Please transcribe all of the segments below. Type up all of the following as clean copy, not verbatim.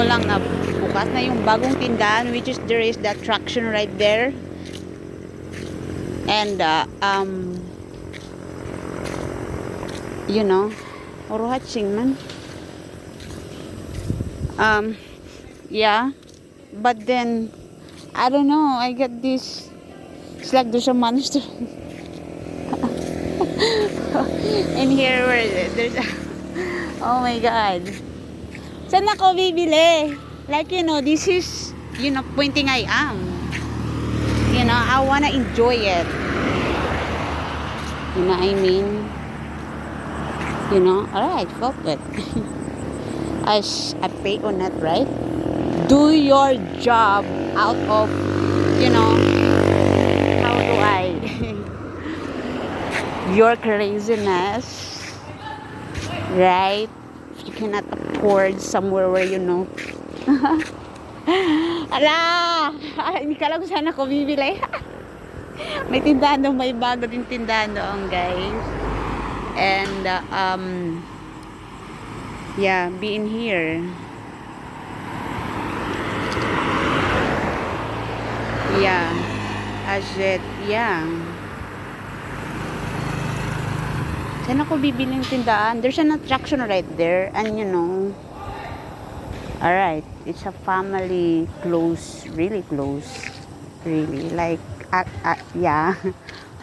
ko lang na bukas na yung bagong tindahan, which is there is the attraction right there. And you know, or watching man. Yeah, but then I don't know, I get this, it's like there's a monster in here where there's a, oh my god, saan ako bibili? Like, you know, this is, you know, pointing I am, you know, I wanna enjoy it, you know what I mean, you know. Alright, fuck it. I pay on that, right? Do your job out of, you know, how do I your craziness, right? If you cannot afford somewhere where, you know, ala, hindi ka lang kung saan ako bibili. May tindahan doon, may bago din tindahan doon, guys. And yeah, be in here. Yeah, as it, yeah. Saan ako bibili ng tindahan? There's an attraction right there, and you know, alright, it's a family close, really close, really, like, yeah.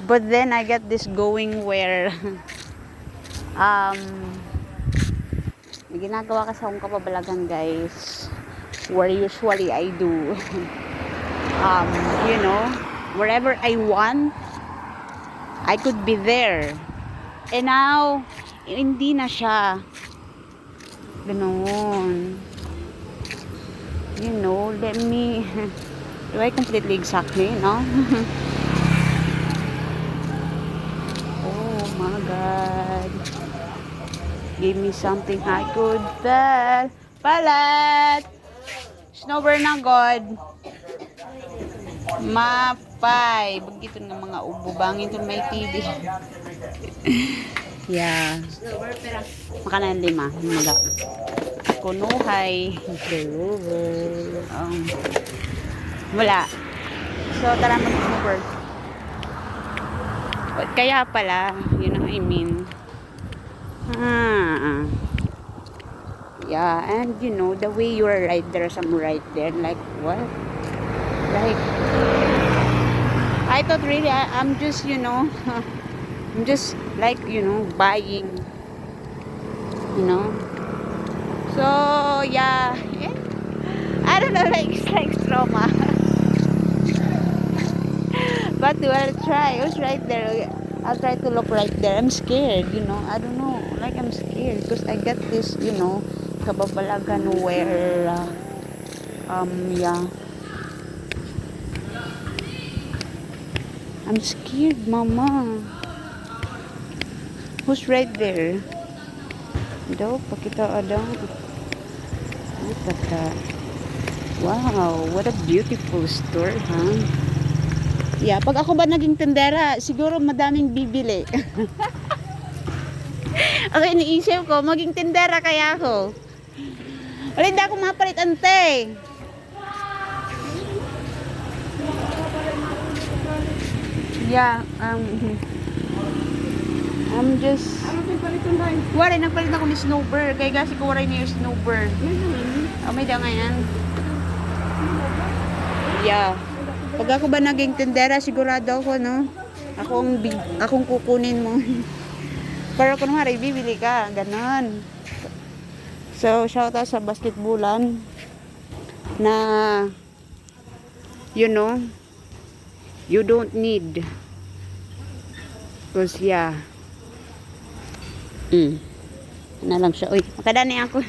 But then I get this going where, may ginagawa kasi akong kapabalagan, guys, where usually I do, you know, wherever I want, I could be there. And now, hindi na siya. Ganoon. You know, let me, do I completely exactly, no? Oh my God. Give me something I could tell. Palat! Snowbird na God. Mapay. Bagito ng mga ubo. Bangin ito may TV. Yeah. Makanan 5. Maga. Kunuhay. Wala. So, tara mag-snowbird. Kaya pala, you know what I mean. Yeah, and you know, the way you are right there, some right there, like, what? Like, I thought really, I'm just, you know, I'm just, like, you know, buying, you know. So, yeah, I don't know, like, it's like trauma. But I'll try. I was right there. I'll try to look right there. I'm scared, you know. I don't know. Like, I'm scared because I get this, you know, kababalagan where, yeah. I'm scared, Mama. Who's right there? Daw, pakita daw. Look at that. Wow, what a beautiful store, huh? Yeah, pag ako ba naging tendera, siguro madaming bibili. Okay, iniisip ko, maging tendera kaya ako. Wala, hindi ako mapalit, ante. Yeah, I'm just... Wala, nagpalit ako ni Snowbird. Kaya kasi ko wala niya yung Snowbird. Oh, may da ngayon. Yeah. Pag ako ba naging tendera, sigurado ako, no? Akong kukunin mo. Pero kung hari, bibili ka. Ganon. So, shout out sa basketballan na, you know, you don't need. Because, yeah. Na lang siya. Uy, makadani ako.